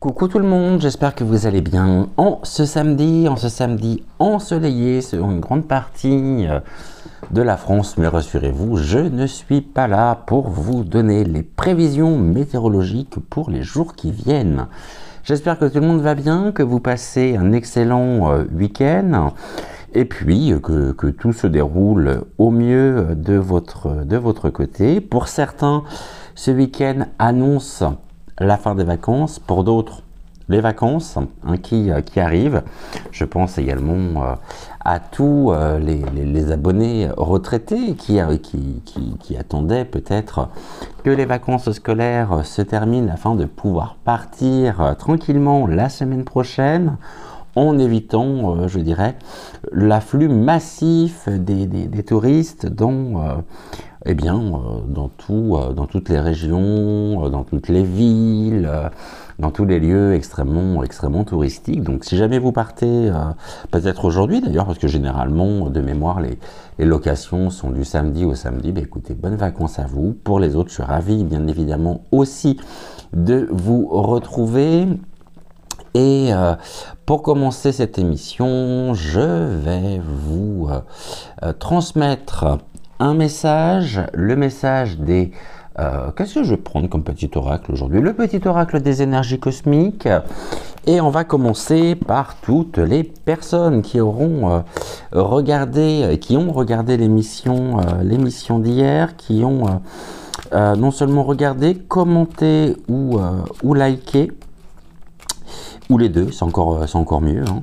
Coucou tout le monde, j'espère que vous allez bien en ce samedi ensoleillé sur une grande partie de la France. Mais rassurez-vous, je ne suis pas là pour vous donner les prévisions météorologiques pour les jours qui viennent. J'espère que tout le monde va bien, que vous passez un excellent week-end et puis que tout se déroule au mieux de votre côté. Pour certains, ce week-end annonce la fin des vacances, pour d'autres les vacances qui arrivent. Je pense également à tous les abonnés retraités qui attendaient peut-être que les vacances scolaires se terminent afin de pouvoir partir tranquillement la semaine prochaine, en évitant, je dirais, l'afflux massif des touristes dans toutes les régions, dans toutes les villes, dans tous les lieux extrêmement touristiques. Donc si jamais vous partez, peut-être aujourd'hui d'ailleurs, parce que généralement, de mémoire, les locations sont du samedi au samedi, écoutez, bonnes vacances à vous. Pour les autres, je suis ravi, bien évidemment, aussi de vous retrouver. Et pour commencer cette émission, je vais vous transmettre un message, le message des... qu'est-ce que je vais prendre comme petit oracle aujourd'hui? Le petit oracle des énergies cosmiques. Et on va commencer par toutes les personnes qui auront regardé l'émission d'hier, qui ont non seulement regardé, commenté ou liké, ou les deux, c'est encore mieux, hein.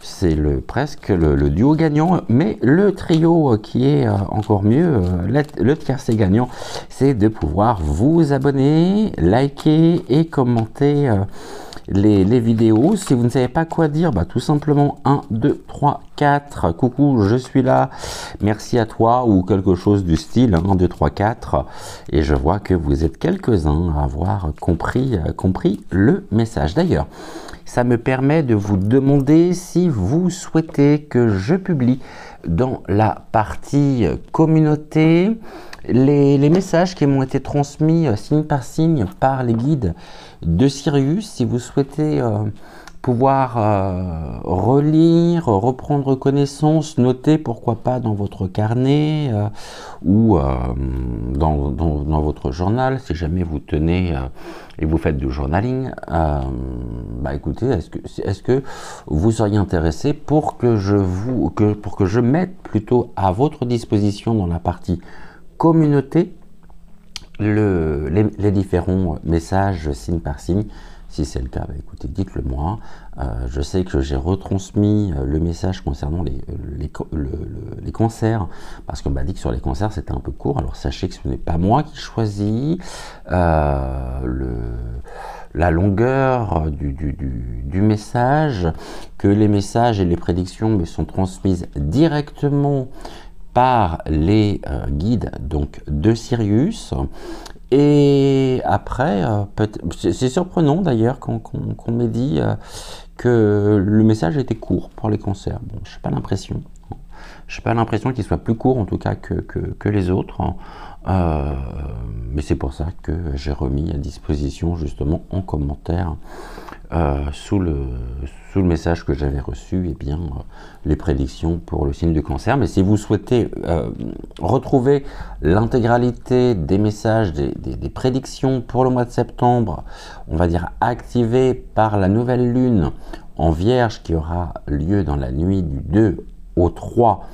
C'est presque le duo gagnant, mais le trio qui est encore mieux, le tiercé gagnant, c'est de pouvoir vous abonner, liker et commenter les vidéos. Si vous ne savez pas quoi dire, tout simplement 1, 2, 3, 4, coucou, je suis là, merci à toi, ou quelque chose du style 1, 2, 3, 4, et je vois que vous êtes quelques-uns à avoir compris le message. D'ailleurs, ça me permet de vous demander si vous souhaitez que je publie dans la partie communauté les messages qui m'ont été transmis signe par signe par les guides de Sirius. Si vous souhaitez pouvoir relire, reprendre connaissance, noter pourquoi pas dans votre carnet ou dans votre journal, si jamais vous tenez et vous faites du journaling, écoutez, est-ce que vous seriez intéressé pour que je mette plutôt à votre disposition dans la partie communauté les différents messages signe par signe? Si c'est le cas, écoutez, dites-le moi. Je sais que j'ai retransmis le message concernant les cancers, parce qu'on m'a dit que sur les cancers c'était un peu court. Alors sachez que ce n'est pas moi qui choisis la longueur du message, que les messages et les prédictions me sont transmises directement par les guides donc de Sirius. Et après, c'est surprenant d'ailleurs qu'on m'ait dit que le message était court pour les cancers. Bon, je n'ai pas l'impression. Je n'ai pas l'impression qu'il soit plus court en tout cas que les autres. Mais c'est pour ça que j'ai remis à disposition justement en commentaire sous le message que j'avais reçu, les prédictions pour le signe du cancer. Mais si vous souhaitez retrouver l'intégralité des messages, des prédictions pour le mois de septembre, on va dire activées par la nouvelle lune en Vierge qui aura lieu dans la nuit du 2 au 3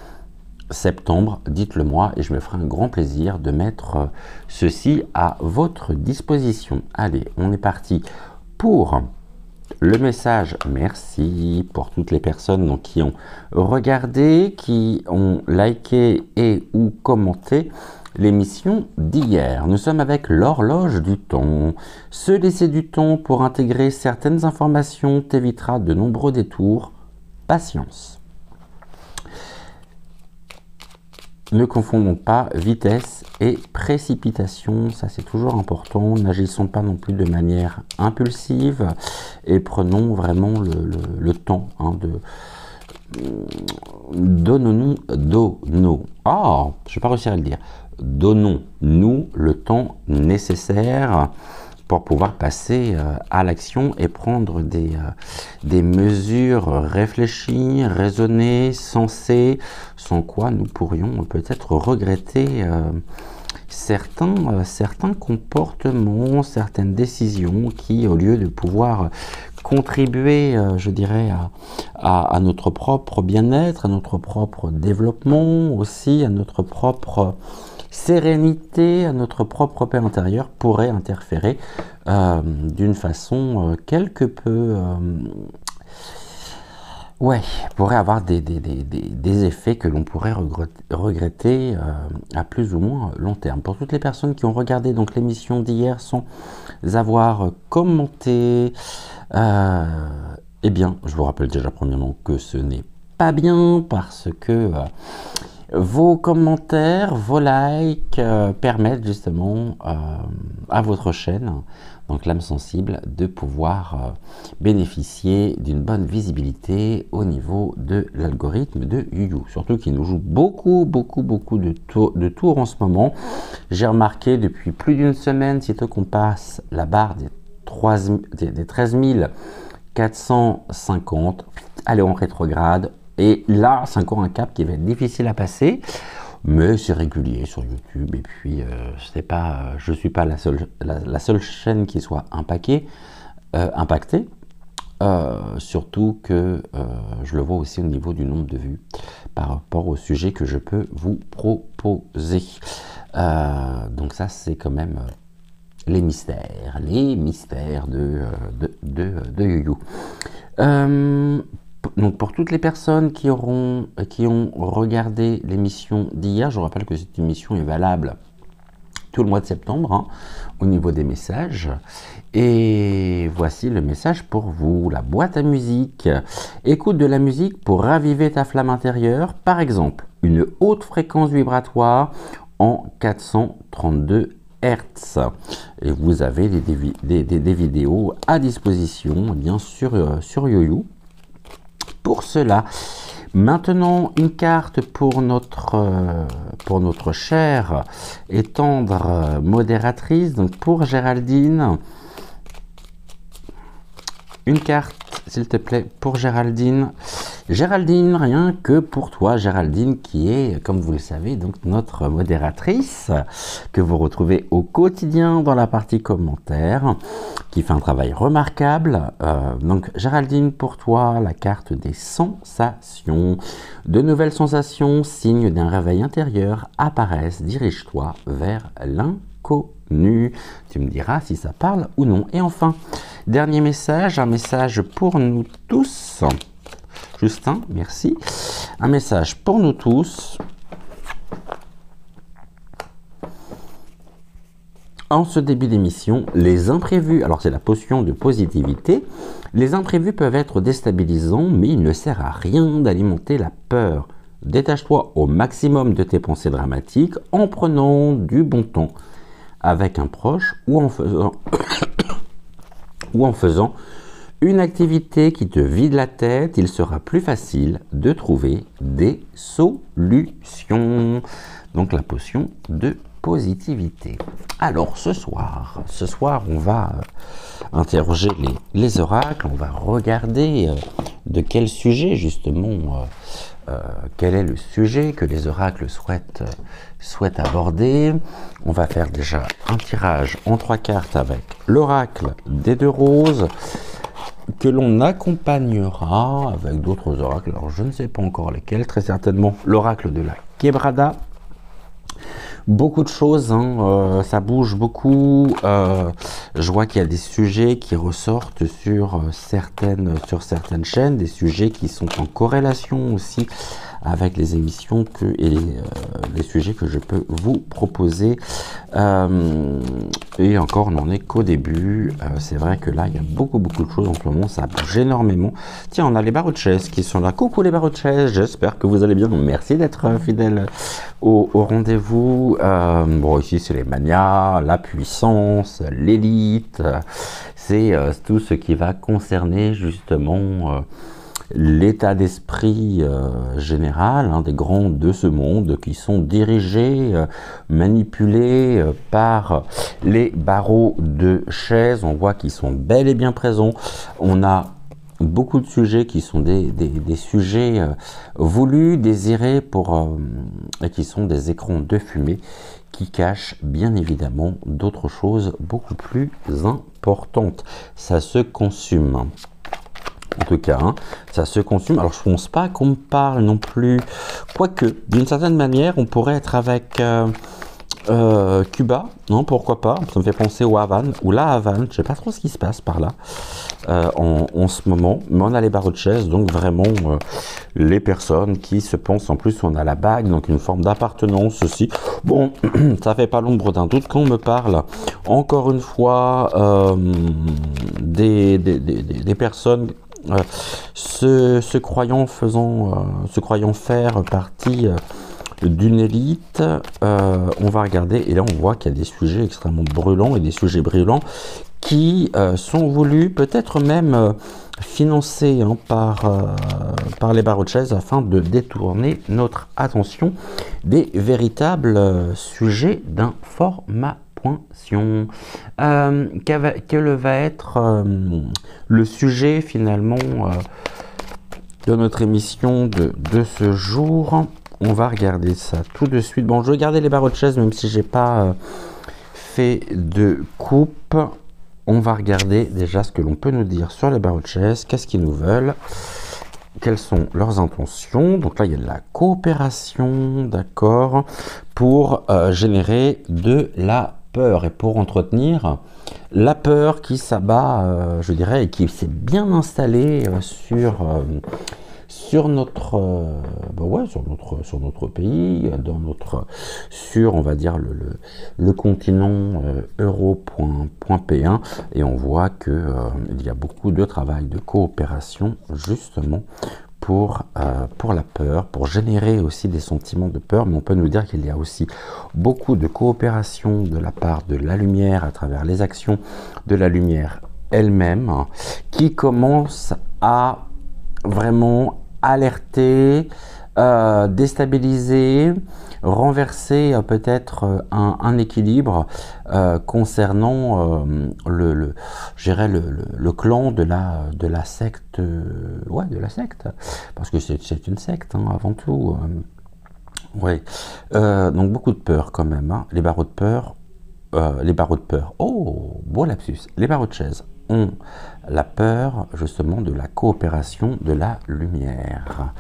septembre, dites-le moi et je me ferai un grand plaisir de mettre ceci à votre disposition. Allez, on est parti pour le message. Merci pour toutes les personnes donc, qui ont regardé, qui ont liké et ou commenté l'émission d'hier. Nous sommes avec l'horloge du temps. Se laisser du temps pour intégrer certaines informations t'évitera de nombreux détours. Patience. Ne confondons pas vitesse et précipitation, ça c'est toujours important. N'agissons pas non plus de manière impulsive et prenons vraiment le temps donnons-nous, je n'ai pas réussi à le dire. Donnons-nous le temps nécessaire pour pouvoir passer à l'action et prendre des mesures réfléchies, raisonnées, sensées, sans quoi nous pourrions peut-être regretter certains comportements, certaines décisions qui, au lieu de pouvoir contribuer, je dirais, à notre propre bien-être, à notre propre développement, aussi à notre propre sérénité, à notre propre paix intérieure, pourrait interférer d'une façon quelque peu... ouais, pourrait avoir des effets que l'on pourrait regretter à plus ou moins long terme. Pour toutes les personnes qui ont regardé donc l'émission d'hier sans avoir commenté, eh bien, je vous rappelle déjà premièrement que ce n'est pas bien parce que vos commentaires, vos likes permettent justement à votre chaîne, donc l'âme sensible, de pouvoir bénéficier d'une bonne visibilité au niveau de l'algorithme de YouYou. Surtout qu'il nous joue beaucoup de tours en ce moment. J'ai remarqué depuis plus d'une semaine, sitôt qu'on passe la barre des 13 450, allez en rétrograde. Et là, c'est encore un cap qui va être difficile à passer, mais c'est régulier sur YouTube. Et puis, je ne suis pas la seule chaîne qui soit impactée. Surtout que je le vois aussi au niveau du nombre de vues par rapport au sujet que je peux vous proposer. Donc ça, c'est quand même les mystères de YouYou. Donc pour toutes les personnes qui ont regardé l'émission d'hier, je vous rappelle que cette émission est valable tout le mois de septembre, hein, au niveau des messages. Et voici le message pour vous, la boîte à musique. Écoute de la musique pour raviver ta flamme intérieure, par exemple une haute fréquence vibratoire en 432 Hz. Et vous avez des vidéos à disposition, bien sûr, sur YouYou. Pour cela, maintenant une carte pour notre chère et tendre modératrice, donc pour Géraldine. Une carte, s'il te plaît, pour Géraldine. Géraldine, rien que pour toi, Géraldine, qui est, comme vous le savez, donc notre modératrice, que vous retrouvez au quotidien dans la partie commentaires, qui fait un travail remarquable. Donc, Géraldine, pour toi, la carte des sensations. De nouvelles sensations, signes d'un réveil intérieur, apparaissent. Dirige-toi vers l'inconnu. Tu me diras si ça parle ou non. Et enfin, dernier message, un message pour nous tous. Justin, merci. Un message pour nous tous. En ce début d'émission, les imprévus, alors c'est la potion de positivité, les imprévus peuvent être déstabilisants, mais il ne sert à rien d'alimenter la peur. Détache-toi au maximum de tes pensées dramatiques en prenant du bon temps avec un proche ou en faisant une activité qui te vide la tête. Il sera plus facile de trouver des solutions. Donc la potion de positivité. Alors ce soir, on va interroger les oracles, on va regarder de quel sujet justement, quel est le sujet que les oracles souhaitent aborder. On va faire déjà un tirage en 3 cartes avec l'oracle des 2 roses, que l'on accompagnera avec d'autres oracles. Alors je ne sais pas encore lesquels, très certainement l'oracle de la Quebrada. Beaucoup de choses, hein, ça bouge beaucoup. Je vois qu'il y a des sujets qui ressortent sur certaines chaînes, des sujets qui sont en corrélation aussi avec les émissions et les sujets que je peux vous proposer. Et encore, on n'en est qu'au début. C'est vrai que là, il y a beaucoup de choses en ce moment, ça bouge énormément. Tiens, on a les Barochès qui sont là. Coucou les Barochès, j'espère que vous allez bien. Merci d'être fidèles au rendez-vous. Bon, ici, c'est les manias, la puissance, l'élite. C'est tout ce qui va concerner justement l'état d'esprit général des grands de ce monde qui sont dirigés, manipulés par les barreaux de chaises. On voit qu'ils sont bel et bien présents. On a beaucoup de sujets qui sont des sujets voulus, désirés, et qui sont des écrans de fumée qui cachent bien évidemment d'autres choses beaucoup plus importantes. Ça se consume. En tout cas, ça se consume. Alors, je ne pense pas qu'on me parle non plus. Quoique, d'une certaine manière, on pourrait être avec Cuba, non, pourquoi pas. Ça me fait penser au Havane, ou la Havane. Je ne sais pas trop ce qui se passe par là en ce moment. Mais on a les barreaux de chaise, donc vraiment les personnes qui se pensent, en plus, on a la bague, donc une forme d'appartenance aussi. Bon, ça fait pas l'ombre d'un doute quand on me parle, encore une fois, des personnes se croyant faire partie d'une élite. On va regarder, et là on voit qu'il y a des sujets extrêmement brûlants et des sujets brûlants qui sont voulus, peut-être même financés par les barreaux de chaise afin de détourner notre attention des véritables sujets d'information. Quel va être le sujet finalement de notre émission de ce jour? On va regarder ça tout de suite. Bon, je vais garder les barreaux de chaise même si j'ai pas fait de coupe. On va regarder déjà ce que l'on peut nous dire sur les barreaux de chaise. Qu'est-ce qu'ils nous veulent? Quelles sont leurs intentions? Donc là, il y a de la coopération, d'accord, pour générer de la peur et pour entretenir la peur qui s'abat, je dirais, et qui s'est bien installée sur notre, sur notre pays, sur, on va dire, le continent euro.p1, et on voit que il y a beaucoup de travail de coopération justement pour la peur, pour générer aussi des sentiments de peur, mais on peut nous dire qu'il y a aussi beaucoup de coopération de la part de la lumière à travers les actions de la lumière elle-même, qui commence à vraiment alerter, déstabiliser, renverser peut-être un équilibre concernant le clan de la secte, de la secte, parce que c'est une secte avant tout. Donc beaucoup de peur quand même. Les barreaux de peur. Oh, beau lapsus. Les barreaux de chaise ont la peur justement de la coopération de la lumière.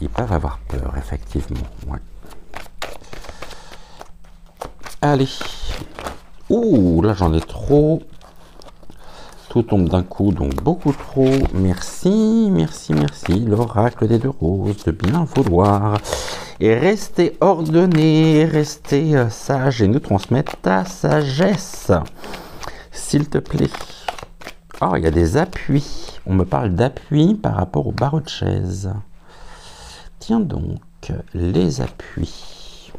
Ils peuvent avoir peur, effectivement. Ouais. Allez. Ouh, là j'en ai trop. Tout tombe d'un coup, donc beaucoup trop. Merci, merci, merci. L'oracle des deux roses, de bien vouloir. Et restez ordonné, restez sage et nous transmettre ta sagesse. S'il te plaît. Ah, il y a des appuis. On me parle d'appui par rapport au barreau de chaise. Tiens donc, les appuis.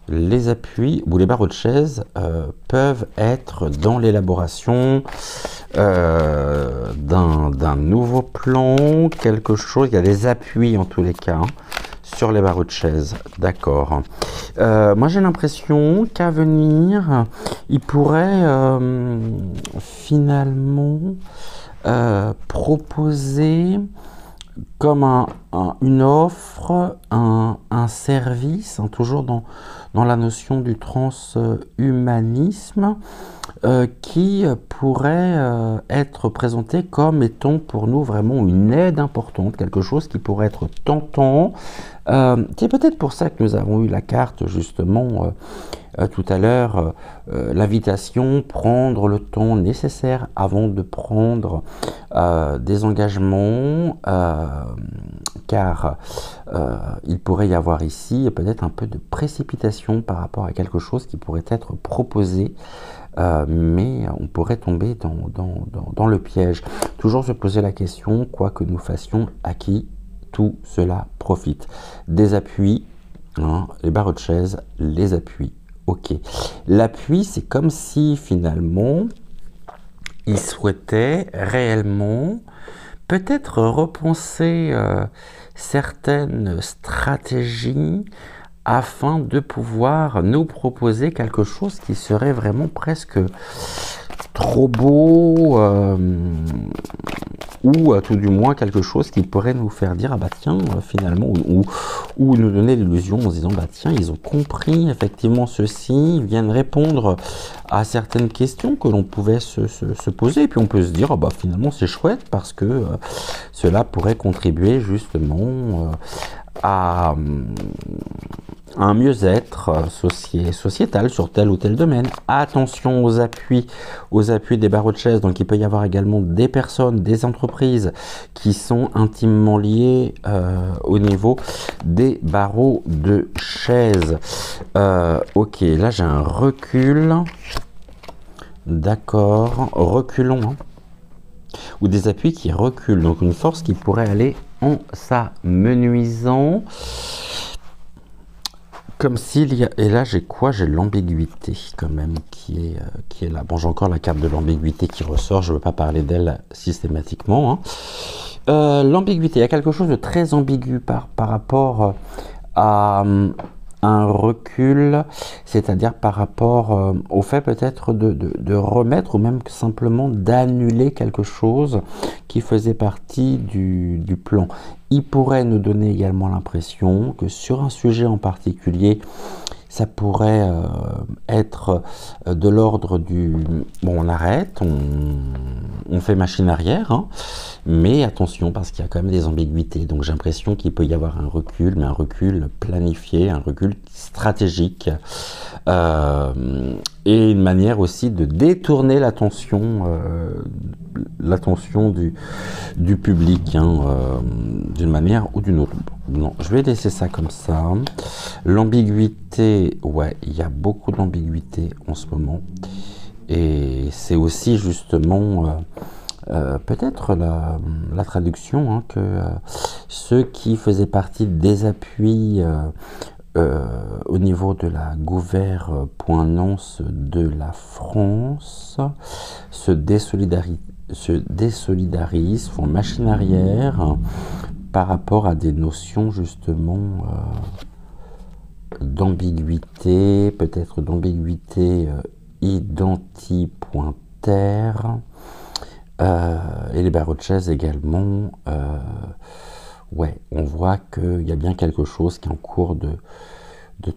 Les appuis ou les barreaux de chaise peuvent être dans l'élaboration d'un nouveau plan, quelque chose. Il y a des appuis en tous les cas sur les barreaux de chaise. D'accord. Moi j'ai l'impression qu'à venir, il pourrait finalement proposer comme une offre, un service, toujours dans la notion du transhumanisme, qui pourrait être présenté comme étant pour nous vraiment une aide importante, quelque chose qui pourrait être tentant. C'est peut-être pour ça que nous avons eu la carte justement tout à l'heure, l'invitation, prendre le temps nécessaire avant de prendre des engagements, car il pourrait y avoir ici peut-être un peu de précipitation par rapport à quelque chose qui pourrait être proposé, mais on pourrait tomber dans le piège. Toujours se poser la question, quoi que nous fassions, à qui tout cela profite. Des appuis, les barreaux de chaise, les appuis. Ok. L'appui, c'est comme si finalement, il souhaitait réellement peut-être repenser certaines stratégies afin de pouvoir nous proposer quelque chose qui serait vraiment presque trop beau, ou tout du moins quelque chose qui pourrait nous faire dire, ah bah tiens, finalement, ou nous donner l'illusion en se disant, bah tiens, ils ont compris effectivement ceci, ils viennent répondre à certaines questions que l'on pouvait se poser, et puis on peut se dire, ah bah finalement c'est chouette parce que cela pourrait contribuer justement à un mieux-être sociétal sur tel ou tel domaine. Attention aux appuis des barreaux de chaise. Donc il peut y avoir également des personnes, des entreprises qui sont intimement liées au niveau des barreaux de chaise. Ok, là j'ai un recul. D'accord, reculons. Hein. Ou des appuis qui reculent. Donc une force qui pourrait aller en s'amenuisant. Comme s'il y a... Et là, j'ai quoi? J'ai l'ambiguïté, quand même, qui est là. Bon, j'ai encore la carte de l'ambiguïté qui ressort. Je ne veux pas parler d'elle systématiquement. Hein. L'ambiguïté, il y a quelque chose de très ambigu par rapport à un recul, c'est-à-dire par rapport au fait peut-être de remettre ou même simplement d'annuler quelque chose qui faisait partie du plan. Il pourrait nous donner également l'impression que sur un sujet en particulier, ça pourrait être de l'ordre du... Bon, on arrête, on fait machine arrière, hein, mais attention, parce qu'il y a quand même des ambiguïtés. Donc j'ai l'impression qu'il peut y avoir un recul, mais un recul planifié, un recul stratégique, et une manière aussi de détourner l'attention du public, hein, d'une manière ou d'une autre. Non, je vais laisser ça comme ça. L'ambiguïté, ouais, il y a beaucoup d'ambiguïté en ce moment. Et c'est aussi justement peut-être la traduction, hein, que ceux qui faisaient partie des appuis au niveau de la gouvernance de la France se désolidarisent, font machine arrière par rapport à des notions justement d'ambiguïté, peut-être d'ambiguïté identipointaire, et les barreaux de chaise également. Ouais, on voit qu'il y a bien quelque chose qui est en cours de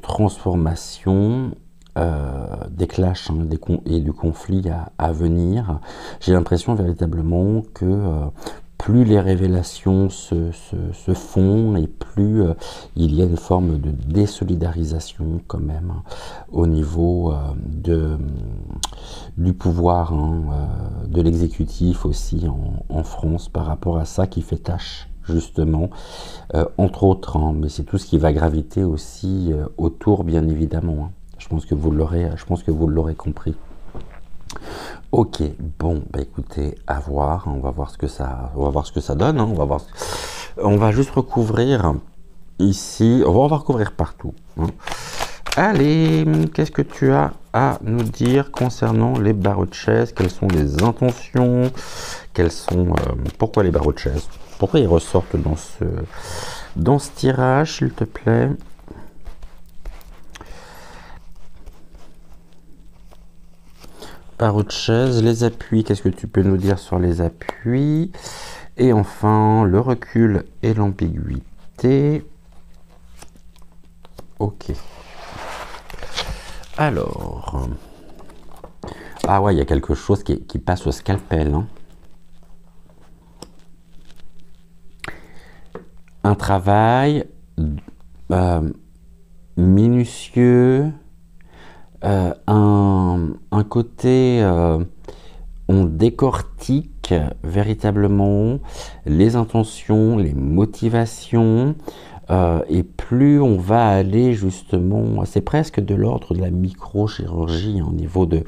transformation, des clashs, hein, et du conflit à venir. J'ai l'impression véritablement que plus les révélations se font et plus il y a une forme de désolidarisation quand même, hein, au niveau du pouvoir, hein, de l'exécutif aussi en France par rapport à ça qui fait tâche. Justement, entre autres, hein, mais c'est tout ce qui va graviter aussi autour, bien évidemment. Hein. Je pense que vous l'aurez compris. Ok, bon, bah écoutez, à voir. On va voir ce que ça donne. Hein. On va juste recouvrir ici. On va recouvrir partout. Hein. Allez, qu'est-ce que tu as à nous dire concernant les barreaux de chaise? Quelles sont les intentions? Pourquoi les barreaux de chaise? Pourquoi ils ressortent dans ce tirage, s'il te plaît? Barreaux de chaise, les appuis, qu'est-ce que tu peux nous dire sur les appuis? Et enfin, le recul et l'ambiguïté. Ok. Alors... Ah ouais, il y a quelque chose qui passe au scalpel, hein. Un travail minutieux, un côté, on décortique véritablement les intentions, les motivations, et plus on va aller justement, c'est presque de l'ordre de la microchirurgie, hein, au niveau des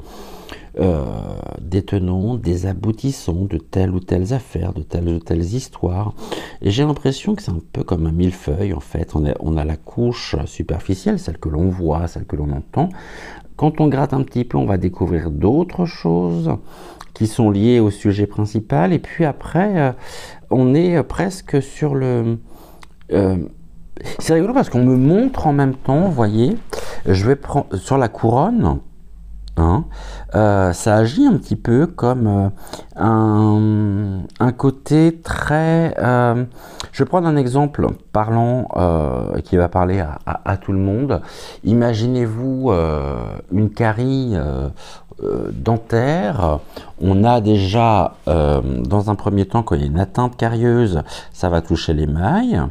tenants, des aboutissants de telles ou telles affaires, de telles ou telles histoires. Et j'ai l'impression que c'est un peu comme un millefeuille, en fait. On a la couche superficielle, celle que l'on voit, celle que l'on entend, Quand on gratte un petit peu, on va découvrir d'autres choses qui sont liées au sujet principal. Et puis après, on est presque sur le... c'est rigolo parce qu'on me montre en même temps, vous voyez, je vais prendre sur la couronne, hein, ça agit un petit peu comme un côté très... je vais prendre un exemple parlant qui va parler à tout le monde. Imaginez-vous une carie dentaire. On a déjà, dans un premier temps, quand il y a une atteinte carieuse, ça va toucher l'émail.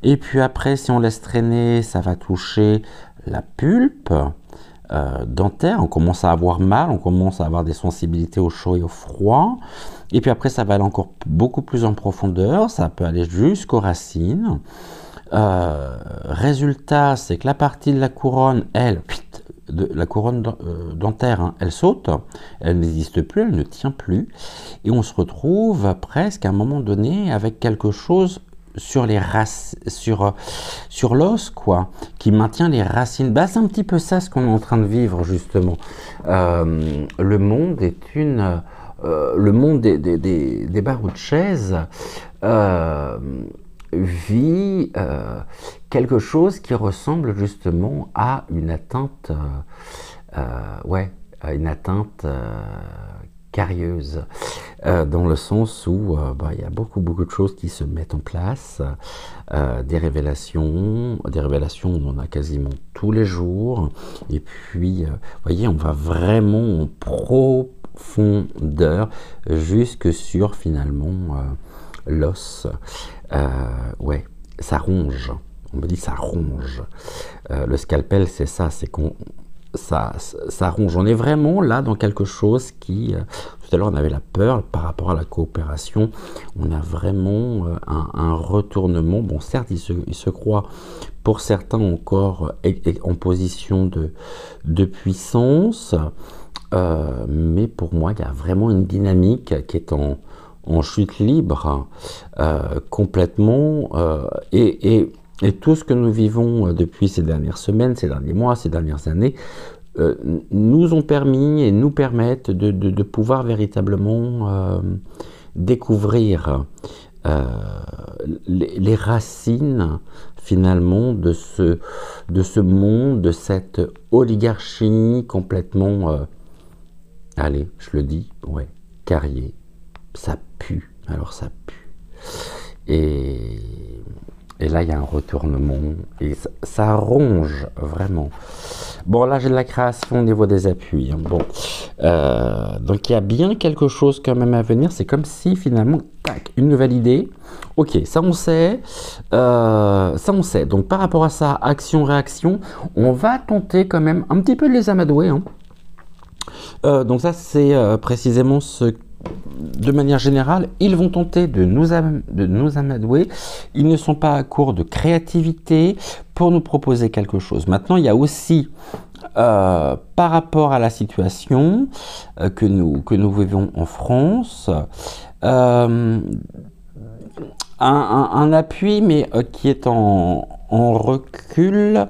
Et puis après, si on laisse traîner, ça va toucher la pulpe dentaire. On commence à avoir mal, on commence à avoir des sensibilités au chaud et au froid. Et puis après, ça va aller encore beaucoup plus en profondeur. Ça peut aller jusqu'aux racines. Résultat, c'est que la partie de la couronne, elle, la couronne dentaire, hein, elle saute, elle n'existe plus, elle ne tient plus. Et on se retrouve presque à un moment donné avec quelque chose sur les sur l'os, quoi, qui maintient les racines. Bah, c'est un petit peu ça ce qu'on est en train de vivre, justement. Le monde est le monde des barreaux de chaise vit quelque chose qui ressemble justement à une atteinte, ouais, à une atteinte carieuse, dans le sens où bah, il y a beaucoup de choses qui se mettent en place, des révélations, on en a quasiment tous les jours, et puis, vous voyez, on va vraiment en profondeur, jusque sur finalement l'os. Ouais, ça ronge. On me dit ça ronge. Le scalpel, c'est ça, c'est qu'on ça ronge. On est vraiment là dans quelque chose qui... tout à l'heure, on avait la peur par rapport à la coopération. On a vraiment un retournement. Bon, certes, il se croit pour certains encore en position de puissance, mais pour moi, il y a vraiment une dynamique qui est en chute libre, complètement, et tout ce que nous vivons depuis ces dernières semaines, ces derniers mois, ces dernières années, nous ont permis et nous permettent de pouvoir véritablement découvrir les racines finalement de ce monde, de cette oligarchie complètement, allez, je le dis, ouais, carrier. Ça pue, alors ça pue. Et là, il y a un retournement, et ça ronge, vraiment. Bon, là, j'ai de la création au niveau des appuis. Hein. Bon, donc il y a bien quelque chose quand même à venir. C'est comme si, finalement, tac, une nouvelle idée. Ok, ça on sait. Donc, par rapport à ça, action-réaction, on va tenter quand même un petit peu de les amadouer. Hein. Donc ça, c'est précisément ce... De manière générale, ils vont tenter de nous amadouer. Ils ne sont pas à court de créativité pour nous proposer quelque chose. Maintenant, il y a aussi, par rapport à la situation que nous vivons en France, un appui, mais qui est en recul.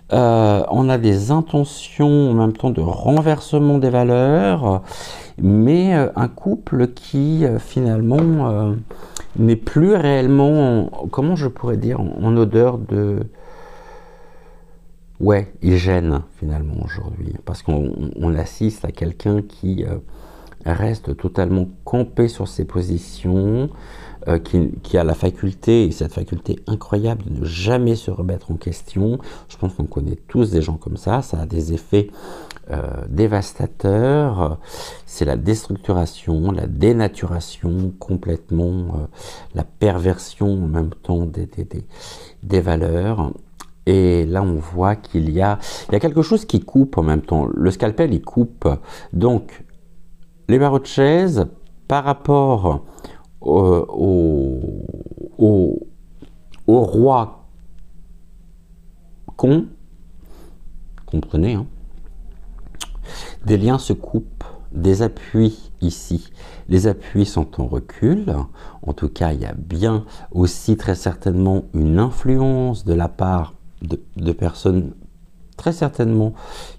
On a des intentions en même temps de renversement des valeurs, mais un couple qui finalement n'est plus réellement, comment je pourrais dire, en odeur de... Ouais, il gêne finalement aujourd'hui, parce qu'on assiste à quelqu'un qui reste totalement campé sur ses positions, qui a la faculté, et cette faculté incroyable, de ne jamais se remettre en question. Je pense qu'on connaît tous des gens comme ça a des effets dévastateurs. C'est la déstructuration, la dénaturation complètement, la perversion en même temps des valeurs. Et là, on voit qu'il y a quelque chose qui coupe en même temps. Le scalpel, il coupe. Donc, les barreaux de chaise, par rapport au roi comprenez, hein, des liens se coupent, des appuis ici. Les appuis sont en recul. En tout cas, il y a bien aussi très certainement une influence de la part de personnes très certainement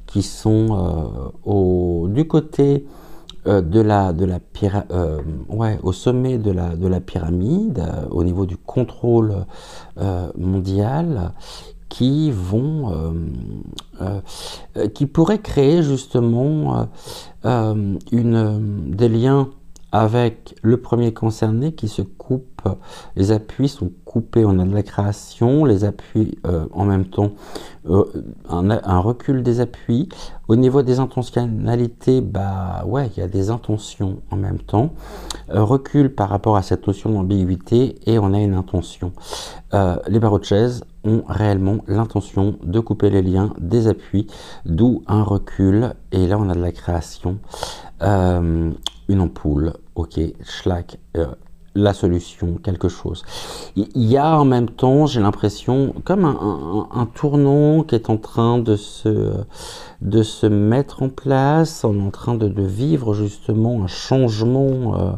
qui sont du côté au sommet de la pyramide, au niveau du contrôle mondial, qui pourraient créer justement des liens avec le premier concerné qui se coupe. Les appuis sont coupés, on a de la création, les appuis en même temps, un recul des appuis. Au niveau des intentionnalités, bah ouais, il y a des intentions en même temps. Recul par rapport à cette notion d'ambiguïté et on a une intention. Les barreaux de chaise ont réellement l'intention de couper les liens des appuis, d'où un recul, et là on a de la création. Une ampoule, ok, schlack, la solution, quelque chose. Il y a en même temps, j'ai l'impression, comme un tournant qui est en train de se mettre en place, on est en train de vivre justement un changement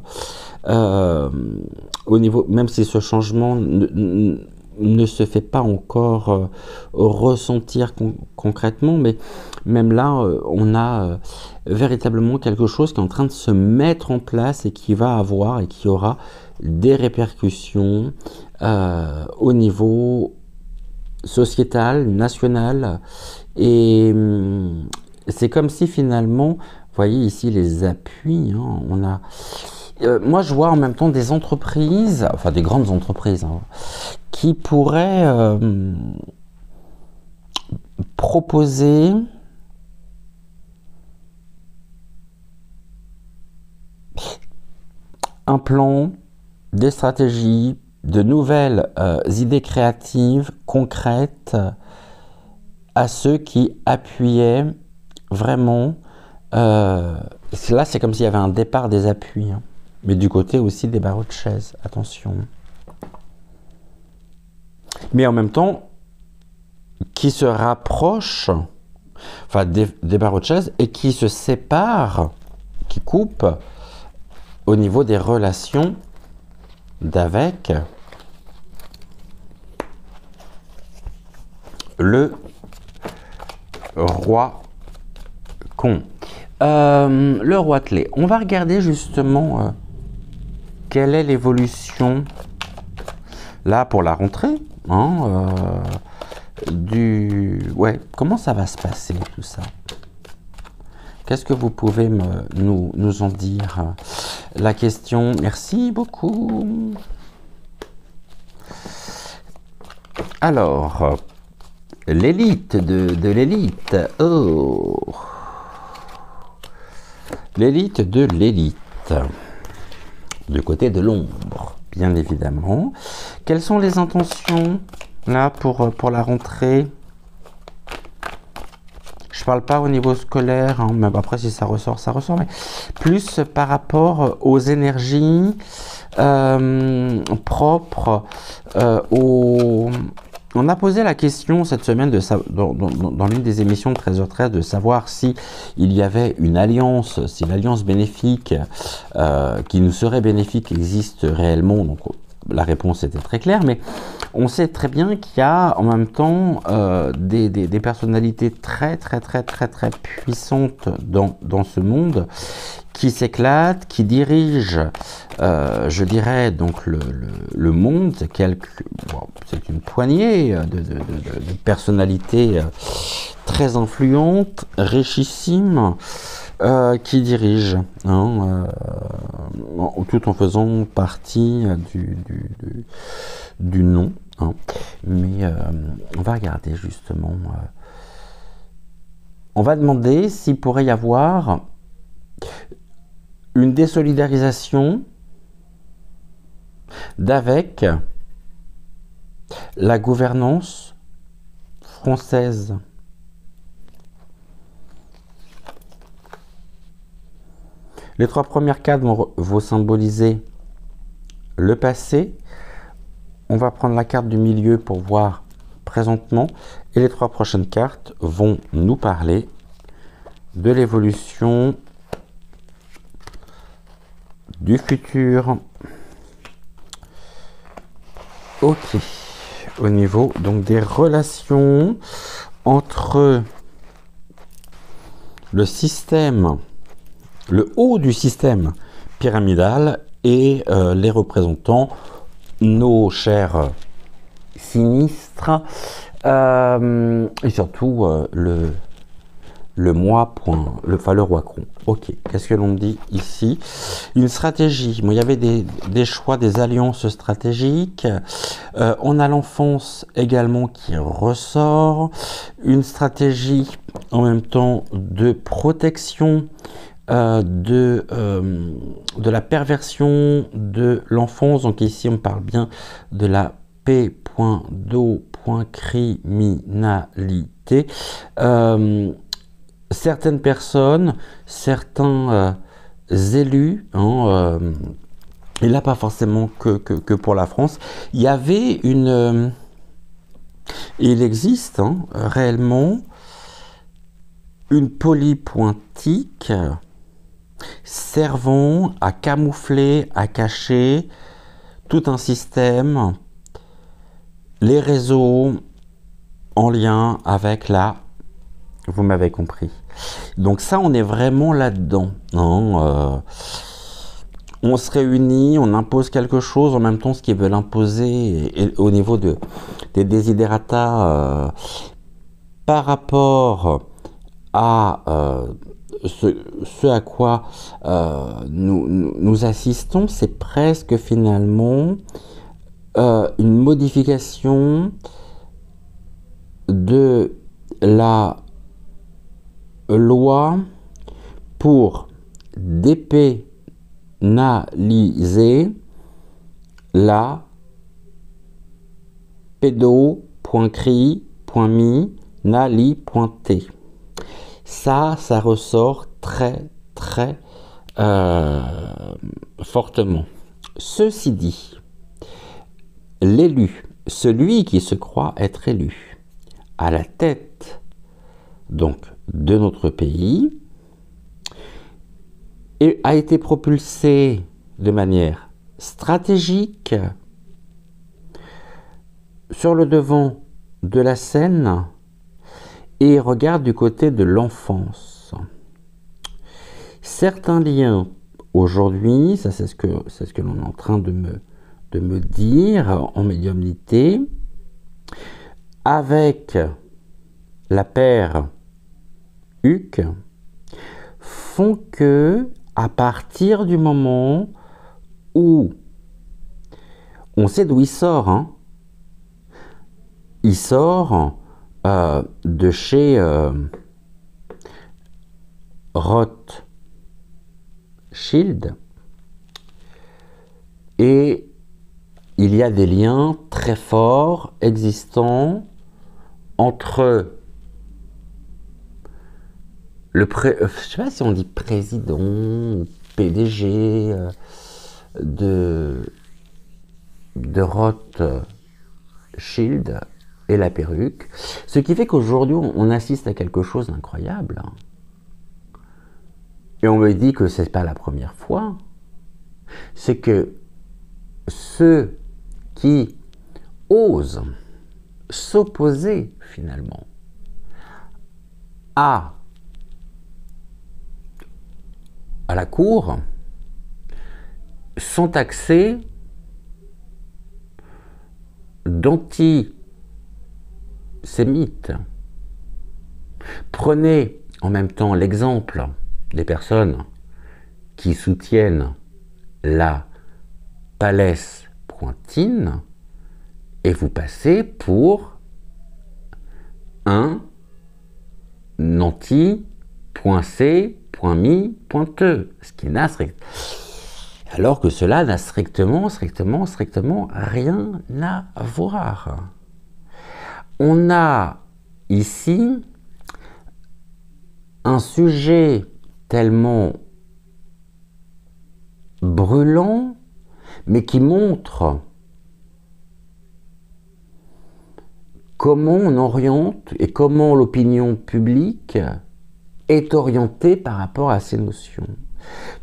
au niveau, même si ce changement ne se fait pas encore ressentir concrètement, mais même là, on a véritablement quelque chose qui est en train de se mettre en place et qui va avoir et qui aura des répercussions au niveau sociétal, national, et c'est comme si finalement, vous voyez ici les appuis, hein, on a... moi, je vois en même temps des entreprises, enfin des grandes entreprises, hein, qui pourraient proposer un plan, des stratégies, de nouvelles idées créatives, concrètes, à ceux qui appuyaient vraiment. Là, c'est comme s'il y avait un départ des appuis, hein, mais du côté aussi des barreaux de chaise, attention. Mais en même temps, qui se rapprochent, enfin des barreaux de chaise, et qui se séparent, qui coupent au niveau des relations d'avec le roi con. Le roi clé. On va regarder justement quelle est l'évolution là pour la rentrée. Hein, comment ça va se passer tout ça? Qu'est-ce que vous pouvez nous en dire? La question, merci beaucoup. Alors, l'élite de l'élite. Oh, l'élite de l'élite. Du côté de l'ombre, bien évidemment. Quelles sont les intentions là pour la rentrée? Je parle pas au niveau scolaire, hein, mais après si ça ressort, mais plus par rapport aux énergies propres On a posé la question cette semaine dans l'une des émissions de 13h13 de savoir si il y avait une alliance, si l'alliance bénéfique qui nous serait bénéfique existe réellement. Donc la réponse était très claire, mais on sait très bien qu'il y a en même temps des personnalités très puissantes dans ce monde qui s'éclatent, qui dirigent, je dirais, donc le monde. C'est une poignée de personnalités très influentes, richissimes, qui dirigent, hein, tout en faisant partie du nom. Hein. Mais on va regarder justement. On va demander s'il pourrait y avoir une désolidarisation d'avec la gouvernance française. Les trois premières cartes vont symboliser le passé. On va prendre la carte du milieu pour voir présentement. Et les trois prochaines cartes vont nous parler de l'évolution du futur. Ok. Au niveau donc des relations, entre le système, le haut du système pyramidal et les représentants, nos chers sinistres, et surtout le moi point, le roi cron. Ok, qu'est-ce que l'on me dit ici? Une stratégie. Bon, il y avait des choix, des alliances stratégiques. On a l'enfance également qui ressort. Une stratégie en même temps de protection de la perversion de l'enfance. Donc ici, on parle bien de la P.do.criminalité. Certaines personnes, certains élus, et là pas forcément que pour la France, il y avait une... il existe réellement une polypointique servant à camoufler, à cacher tout un système, les réseaux en lien avec la... Vous m'avez compris. Donc ça, on est vraiment là-dedans. On se réunit, on impose quelque chose, en même temps, ce qu'ils veulent imposer et au niveau des desiderata par rapport à ce à quoi nous assistons, c'est presque finalement une modification de la loi pour dépénaliser la pédo.cri.mi.nali.t. Ça ressort très fortement. Ceci dit, l'élu, celui qui se croit être élu, à la tête donc de notre pays, et a été propulsé de manière stratégique sur le devant de la scène et regarde du côté de l'enfance. Certains liens aujourd'hui, ça c'est ce que l'on est en train de me dire en médiumnité, avec la paire Huc, font que à partir du moment où on sait d'où il sort, il sort de chez Rothschild, et il y a des liens très forts existants entre je ne sais pas si on dit président ou PDG de Rothschild et la perruque, ce qui fait qu'aujourd'hui on assiste à quelque chose d'incroyable. Et on me dit que ce n'est pas la première fois. C'est que ceux qui osent s'opposer finalement à la cour sont taxés d'antisémites. Prenez en même temps l'exemple des personnes qui soutiennent la Palestine et vous passez pour un anti.c.mi.te, ce qui n'a alors que cela n'a strictement rien à voir. On a ici un sujet tellement brûlant, mais qui montre comment on oriente et comment l'opinion publique est orientée par rapport à ces notions.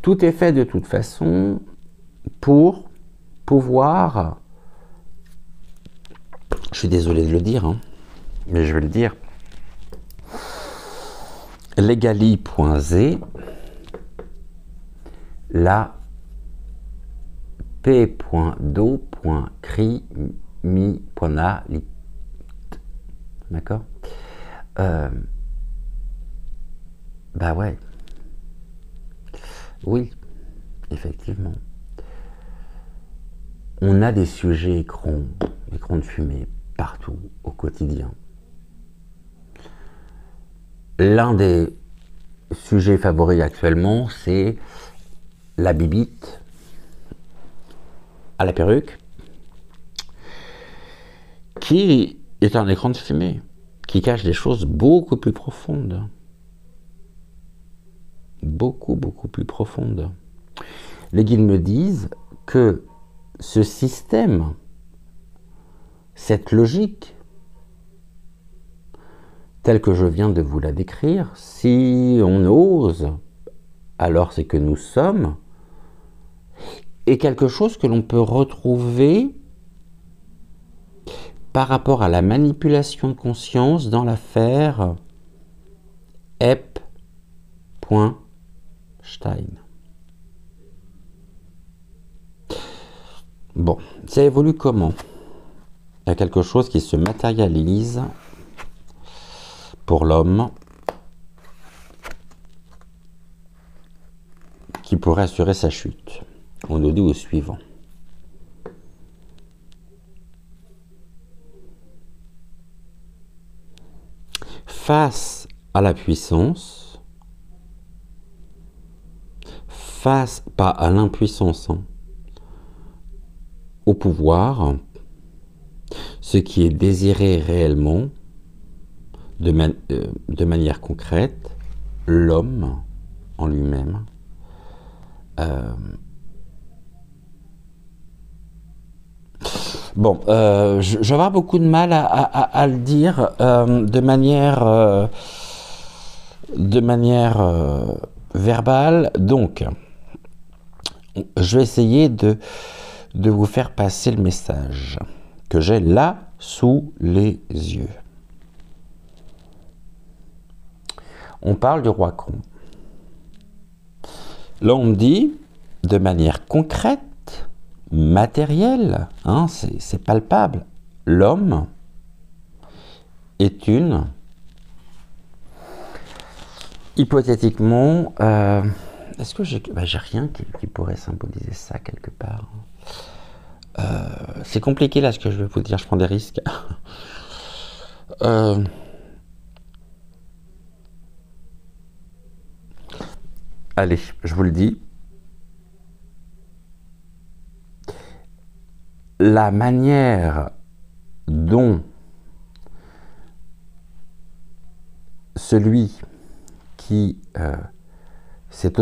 Tout est fait de toute façon pour pouvoir, je suis désolé de le dire, mais je vais le dire, Legali.z, la p.do.crimi.nalit. D'accord? Bah ouais. Oui, effectivement. On a des sujets écrans de fumée partout, au quotidien. L'un des sujets favoris actuellement, c'est la bibite à la perruque, qui est un écran de fumée, qui cache des choses beaucoup plus profondes. Beaucoup plus profondes. Les guides me disent que ce système, cette logique, telle que je viens de vous la décrire, si on ose, alors c'est que nous sommes, est quelque chose que l'on peut retrouver par rapport à la manipulation de conscience dans l'affaire Epstein. Bon, ça évolue comment? Il y a quelque chose qui se matérialise pour l'homme, qui pourrait assurer sa chute. On nous dit au suivant. Face à la puissance, face, pas à l'impuissance, hein, au pouvoir, ce qui est désiré réellement, de manière concrète, l'homme en lui-même, bon, je vais avoir beaucoup de mal à le dire de manière verbale, donc je vais essayer de vous faire passer le message que j'ai là sous les yeux. On parle du roi Cron. Là, on me dit, de manière concrète, matérielle, hein, c'est palpable, l'homme est une, hypothétiquement, est-ce que j'ai rien qui pourrait symboliser ça quelque part? C'est compliqué là ce que je vais vous dire, je prends des risques. Allez, je vous le dis. La manière dont celui qui s'est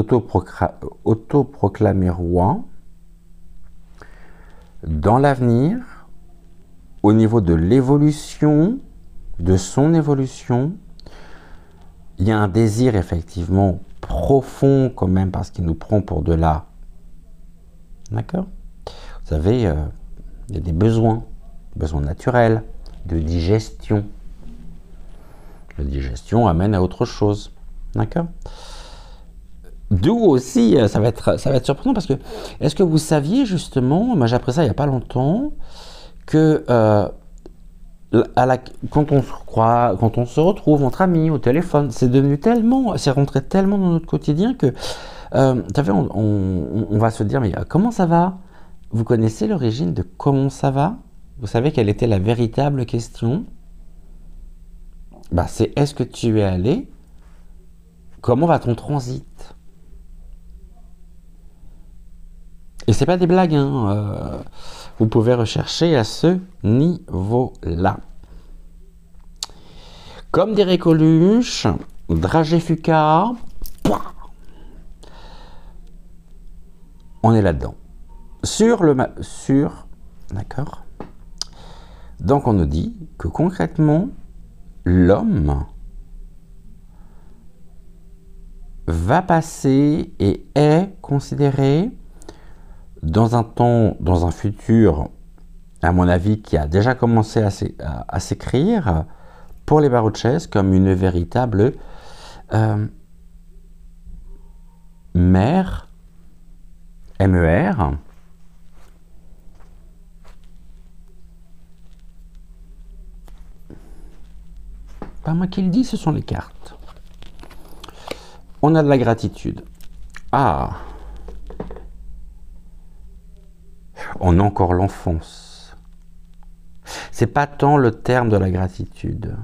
autoproclamé roi, dans l'avenir, au niveau de l'évolution, de son évolution, il y a un désir effectivement profond quand même, parce qu'il nous prend pour de là. D'accord? Vous savez, il y a des besoins naturels, de digestion. La digestion amène à autre chose. D'accord? D'où aussi, ça va être surprenant, parce que, est-ce que vous saviez justement, moi j'ai appris ça il n'y a pas longtemps, que quand on se retrouve entre amis au téléphone, c'est rentré tellement dans notre quotidien que, on va se dire, mais comment ça va? Vous connaissez l'origine de comment ça va? Vous savez quelle était la véritable question? Bah, c'est est-ce que tu es allé? Comment va ton transit? Et c'est pas des blagues, hein. Vous pouvez rechercher à ce niveau-là. Comme dirait Coluche, Dragé Fuca, on est là-dedans. D'accord. Donc on nous dit que concrètement, l'homme va passer et est considéré dans un futur, à mon avis, qui a déjà commencé à s'écrire pour les Baruches comme une véritable Mère, MER, pas moi qui le dis, ce sont les cartes. On a de la gratitude. Ah, on a encore l'enfance. C'est pas tant le terme de la gratitude.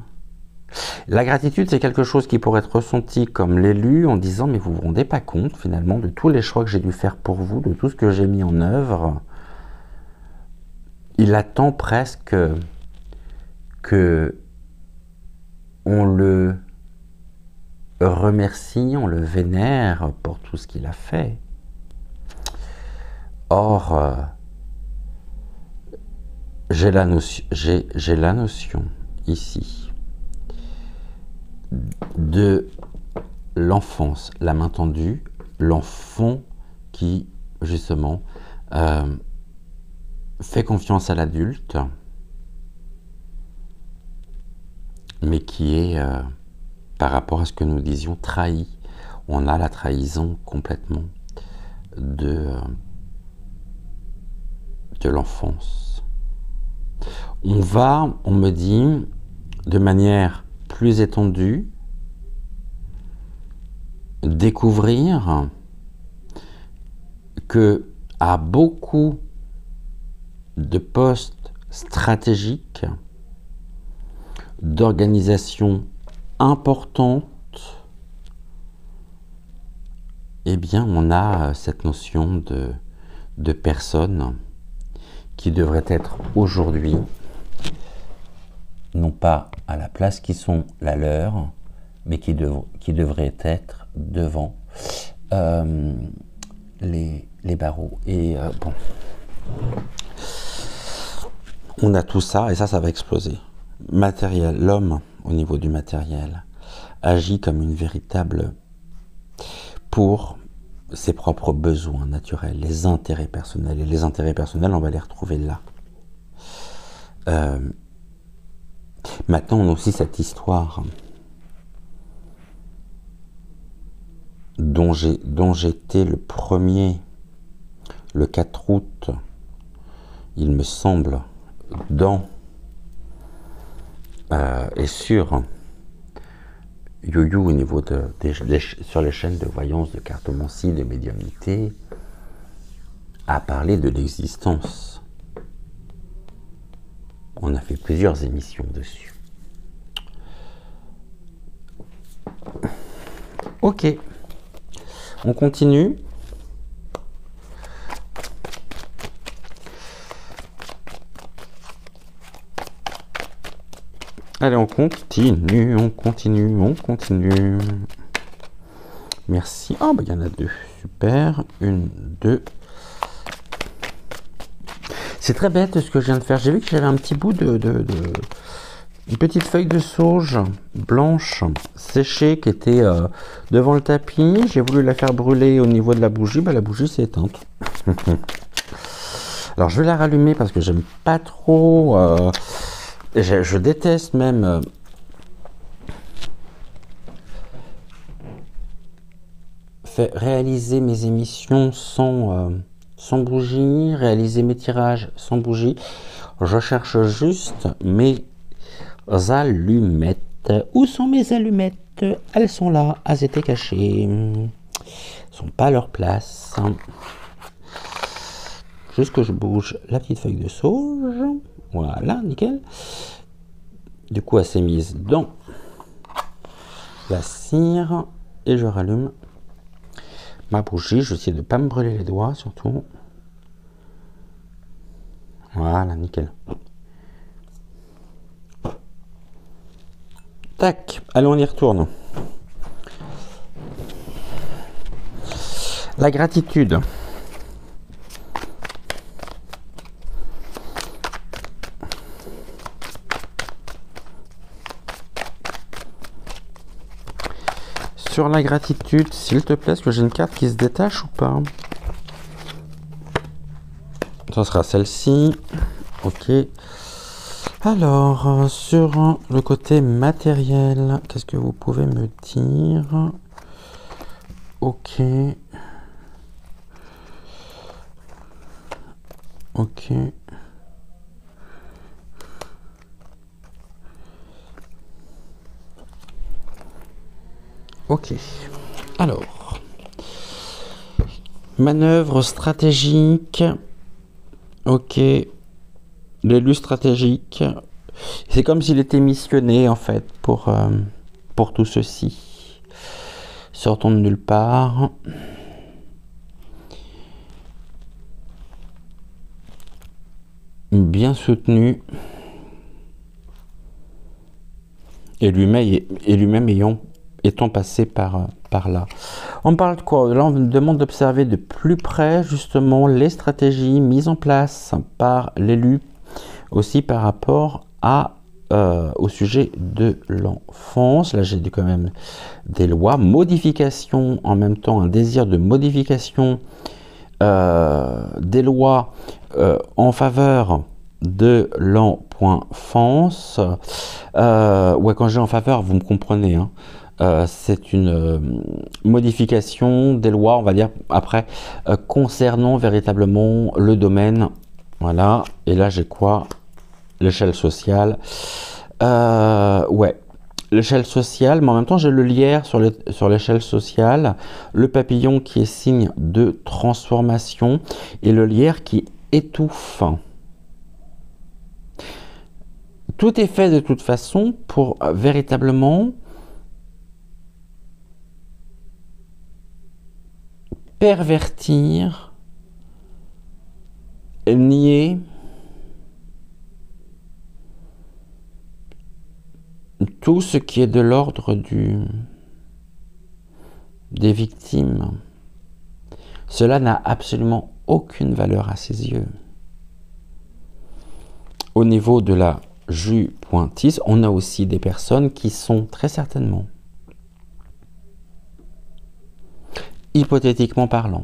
La gratitude, c'est quelque chose qui pourrait être ressenti comme l'élu en disant « mais vous vous rendez pas compte finalement de tous les choix que j'ai dû faire pour vous, de tout ce que j'ai mis en œuvre ». Il attend presque que on le remercie, on le vénère pour tout ce qu'il a fait. Or, j'ai la notion ici de l'enfance, la main tendue, l'enfant qui, justement, fait confiance à l'adulte, mais qui est, par rapport à ce que nous disions, trahi. On a la trahison complètement de l'enfance. On me dit, de manière plus étendue, découvrir que à beaucoup de postes stratégiques, d'organisations importantes, eh bien, on a cette notion de personnes qui devraient être aujourd'hui, non pas à la place qui sont la leur, mais qui devraient être devant les barreaux. Et bon, on a tout ça, et ça va exploser. Matériel, l'homme, au niveau du matériel, agit comme une véritable... pour ses propres besoins naturels, les intérêts personnels. Et les intérêts personnels, on va les retrouver là. Maintenant, on a aussi cette histoire dont j'étais le premier, le 4 août, il me semble, dans et sur You au niveau sur les chaînes de voyance, de cartomancie, de médiumnité, a parlé de l'existence. On a fait plusieurs émissions dessus. Ok, on continue. Allez, on continue, on continue, on continue. Merci. Ah, bah, il y en a deux. Super. Une, deux. C'est très bête ce que je viens de faire. J'ai vu que j'avais un petit bout une petite feuille de sauge blanche séchée qui était devant le tapis. J'ai voulu la faire brûler au niveau de la bougie. Bah, la bougie s'est éteinte. Alors, je vais la rallumer parce que j'aime pas trop... Je déteste même réaliser mes émissions sans bougie, réaliser mes tirages sans bougie. Je cherche juste mes allumettes. Où sont mes allumettes? Elles sont là, elles étaient cachées. Elles sont pas à leur place. Juste que je bouge la petite feuille de sauge. Voilà, nickel. Du coup, elle s'est mise dans la cire et je rallume ma bougie. Je vais essayer de ne pas me brûler les doigts, surtout. Voilà, nickel. Tac, allez, on y retourne. La gratitude. Sur la gratitude, s'il te plaît, est-ce que j'ai une carte qui se détache ou pas? Ça sera celle-ci. Ok. Alors, sur le côté matériel, qu'est-ce que vous pouvez me dire? Ok. Ok. Ok. Alors, manœuvre stratégique. Ok. L'élu stratégique. C'est comme s'il était missionné, en fait, pour tout ceci. Sortons de nulle part. Bien soutenu. Et lui-même étant passé par là. On parle de quoi? Là, on me demande d'observer de plus près, justement, les stratégies mises en place par l'élu, aussi par rapport au sujet de l'enfance. Là, j'ai dit quand même des lois, modification, en même temps, un désir de modification des lois en faveur de l'enfance. Ouais, quand j'ai en faveur, vous me comprenez, hein. C'est une modification des lois, on va dire, après, concernant véritablement le domaine. Voilà, et là j'ai quoi? L'échelle sociale. Ouais, l'échelle sociale, mais en même temps j'ai le lierre sur l'échelle sociale, le papillon qui est signe de transformation, et le lierre qui étouffe. Tout est fait de toute façon pour véritablement pervertir, nier tout ce qui est de l'ordre des victimes. Cela n'a absolument aucune valeur à ses yeux. Au niveau de la jupointise, on a aussi des personnes qui sont très certainement, hypothétiquement parlant,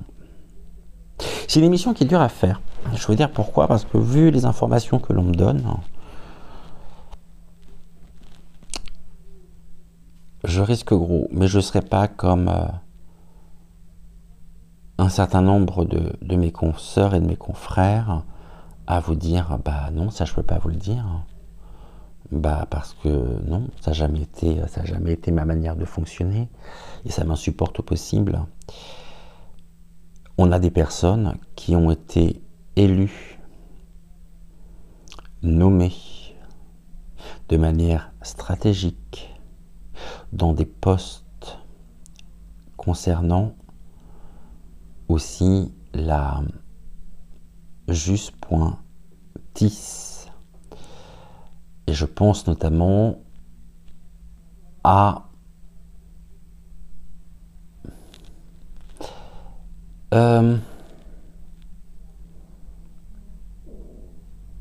c'est une émission qui est dure à faire. Je veux dire pourquoi, parce que vu les informations que l'on me donne, je risque gros, mais je ne serai pas comme un certain nombre de mes consoeurs et de mes confrères à vous dire, bah non, ça je peux pas vous le dire. Bah parce que non, ça n'a jamais été ma manière de fonctionner et ça m'insupporte au possible. On a des personnes qui ont été élues, nommées de manière stratégique dans des postes concernant aussi la jupointise. Et je pense notamment à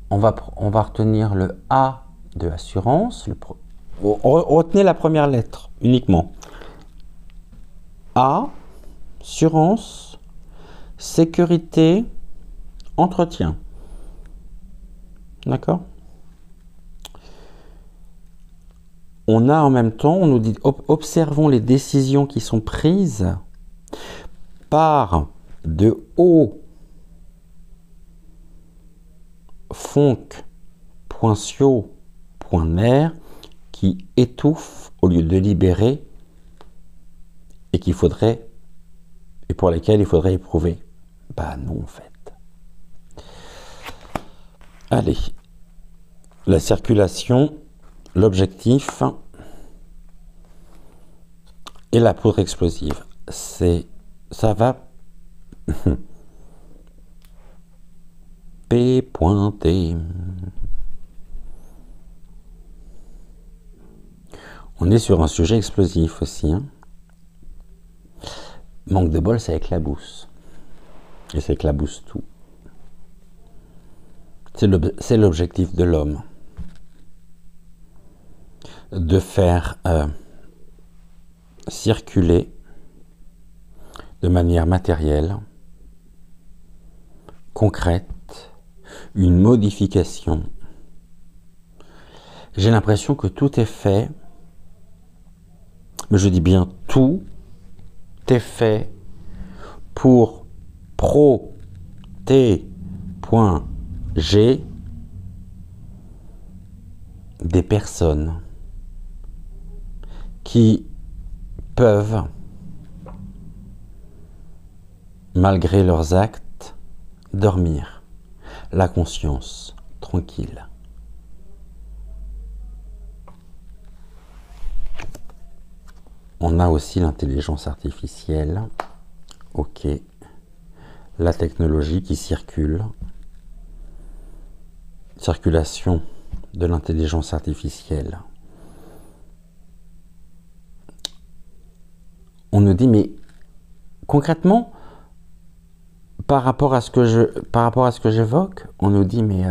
on va retenir le A de assurance. Retenez la première lettre uniquement. A, assurance, sécurité, entretien. D'accord? On a en même temps, on nous dit, observons les décisions qui sont prises par de hauts fonc, pointio, point nerf, qui étouffent au lieu de libérer et pour lesquels il faudrait éprouver. Bah non, en fait. Allez, la circulation, l'objectif et la poudre explosive. Ça va P pointé. On est sur un sujet explosif aussi. Hein. Manque de bol, ça éclabousse. Et ça éclabousse tout. C'est l'objectif de l'homme. De faire circuler de manière matérielle, concrète, une modification J'ai l'impression que tout est fait, mais je dis bien tout est fait pour protéger des personnes qui peuvent, malgré leurs actes, dormir la conscience tranquille. On a aussi l'intelligence artificielle, ok, la technologie qui circule, circulation de l'intelligence artificielle. On nous dit, mais concrètement, par rapport à ce que j'évoque, on nous dit, mais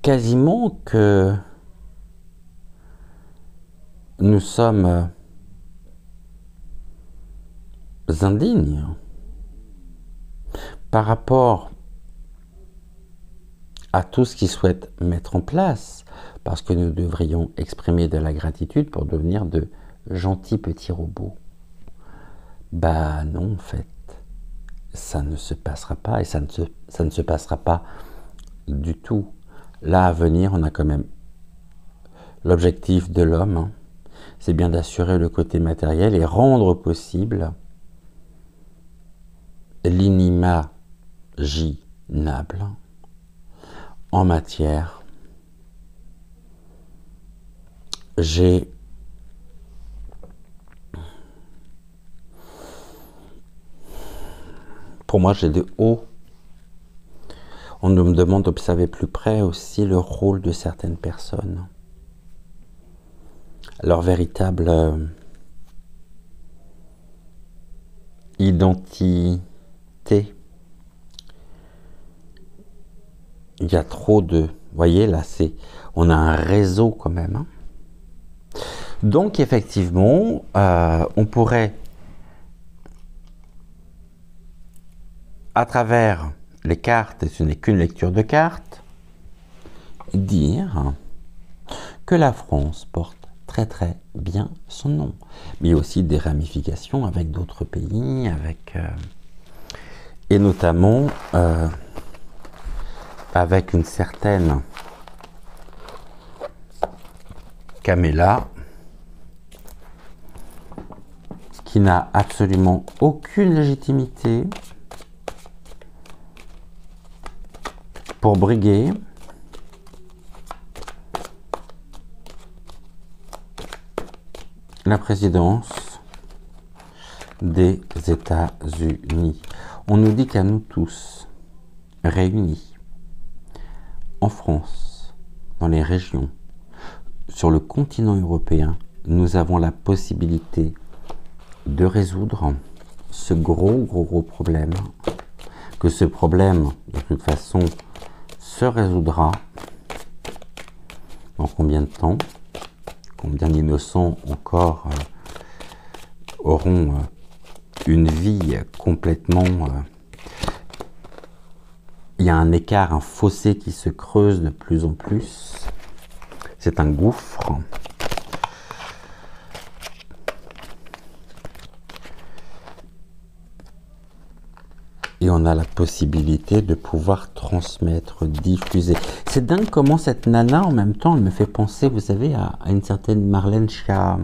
quasiment que nous sommes indignes par rapport à tout ce qu'ils souhaitent mettre en place, parce que nous devrions exprimer de la gratitude pour devenir de gentils petits robots. Bah non, en fait, ça ne se passera pas, et ça ne se passera pas du tout. Là, à venir, on a quand même l'objectif de l'homme, hein, c'est bien d'assurer le côté matériel et rendre possible l'inimaginable en matière. Pour moi, j'ai de haut. On me demande d'observer plus près aussi le rôle de certaines personnes. Leur véritable identité. Il y a trop de... Vous voyez, là, on a un réseau quand même. Hein. Donc, effectivement, on pourrait, à travers les cartes, et ce n'est qu'une lecture de cartes, dire que la France porte très très bien son nom. Mais il y a aussi des ramifications avec d'autres pays, et notamment avec une certaine Camilla, qui n'a absolument aucune légitimité pour briguer la présidence des États-Unis. On nous dit qu'à nous tous, réunis, en France, dans les régions, sur le continent européen, nous avons la possibilité de résoudre ce gros problème, que ce problème, de toute façon, se résoudra. En combien de temps? Combien d'innocents encore auront une vie complètement... il y a un écart, un fossé qui se creuse de plus en plus. C'est un gouffre. Et on a la possibilité de pouvoir transmettre, diffuser. C'est dingue comment cette nana, en même temps, elle me fait penser, vous savez, à une certaine Marlène Schiappa.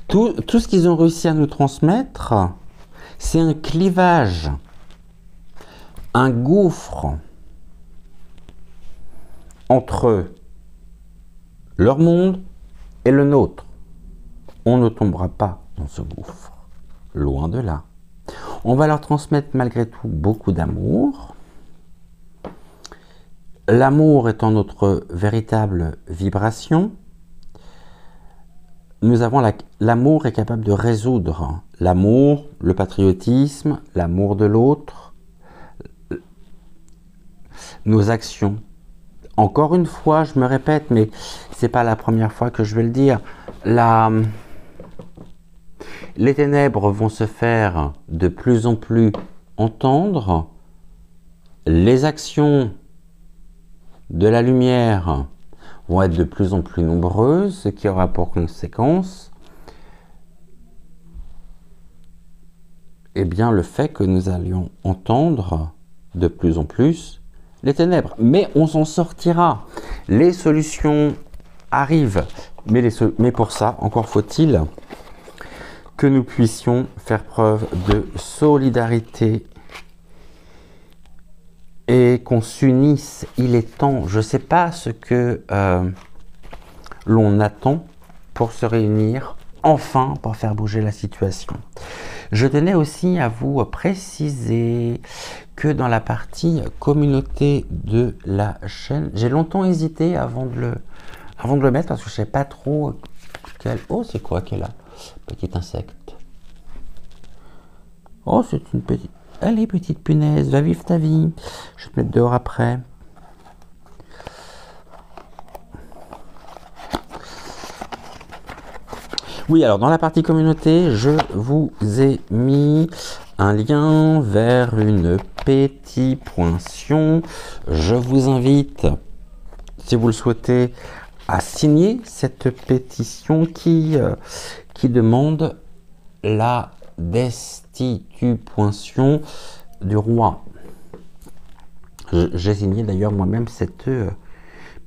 Tout ce qu'ils ont réussi à nous transmettre, c'est un clivage, un gouffre entre leur monde et le nôtre. On ne tombera pas dans ce gouffre, loin de là. On va leur transmettre malgré tout beaucoup d'amour. L'amour étant notre véritable vibration, nous avons l'amour est capable de résoudre l'amour, le patriotisme, l'amour de l'autre, nos actions. Encore une fois, je me répète, mais c'est pas la première fois que je vais le dire. Les ténèbres vont se faire de plus en plus entendre les actions de la lumière vont être de plus en plus nombreuses, ce qui aura pour conséquence eh bien, le fait que nous allions entendre de plus en plus les ténèbres. Mais on s'en sortira. Les solutions arrivent. Mais pour ça, encore faut-il que nous puissions faire preuve de solidarité et qu'on s'unisse. Il est temps. Je ne sais pas ce que l'on attend pour se réunir enfin pour faire bouger la situation. Je tenais aussi à vous préciser que dans la partie communauté de la chaîne, j'ai longtemps hésité avant de le mettre parce que je ne sais pas trop quel... Oh, c'est quoi qu'elle a? Petit insecte. Oh, c'est une petite... Allez, petite punaise, va vivre ta vie. Je vais te mettre dehors après. Oui, alors dans la partie communauté, je vous ai mis un lien vers une pétition. Je vous invite, si vous le souhaitez, à signer cette pétition qui demande la destitution du roi. J'ai signé d'ailleurs moi-même cette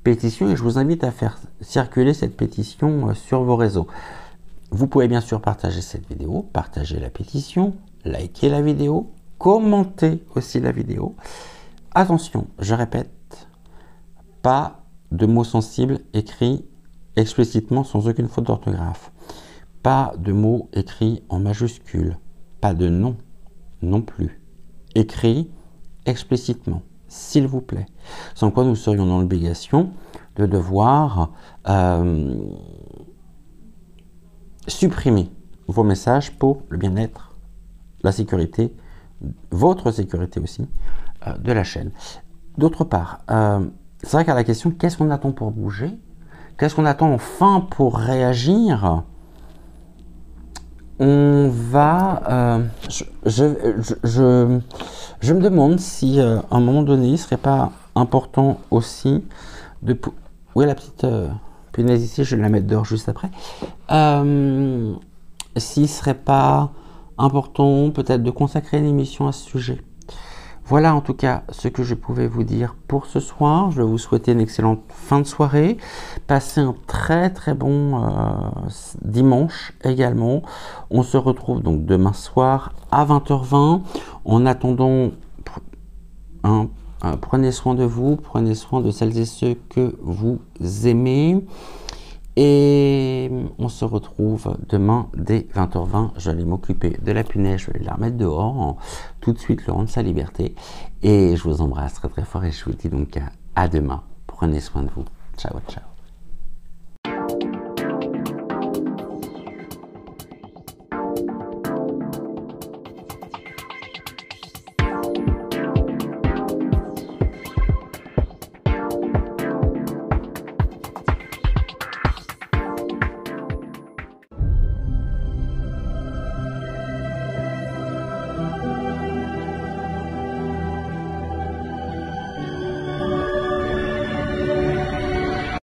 pétition et je vous invite à faire circuler cette pétition sur vos réseaux. Vous pouvez bien sûr partager cette vidéo, partager la pétition, liker la vidéo, commenter aussi la vidéo. Attention, je répète, pas de mots sensibles écrits explicitement sans aucune faute d'orthographe. Pas de mots écrits en majuscules. Pas de nom non plus. Écrits explicitement, s'il vous plaît. Sans quoi nous serions dans l'obligation de devoir supprimer vos messages pour le bien-être, la sécurité, votre sécurité aussi, de la chaîne. D'autre part, c'est vrai qu'à la question, qu'est-ce qu'on attend pour bouger? Qu'est-ce qu'on attend enfin pour réagir? On va... je me demande si, à un moment donné, il ne serait pas important aussi de... Oui, la petite punaise ici, je vais la mettre dehors juste après. S'il ne serait pas important, peut-être, de consacrer une émission à ce sujet. Voilà en tout cas ce que je pouvais vous dire pour ce soir. Je vais vous souhaiter une excellente fin de soirée. Passez un très très bon dimanche également. On se retrouve donc demain soir à 20h20. En attendant, prenez soin de vous, prenez soin de celles et ceux que vous aimez. Et on se retrouve demain dès 20h20. Je vais aller m'occuper de la punaise, je vais la remettre dehors, tout de suite le rendre sa liberté. Et je vous embrasse très très fort et je vous dis donc à demain. Prenez soin de vous. Ciao, ciao.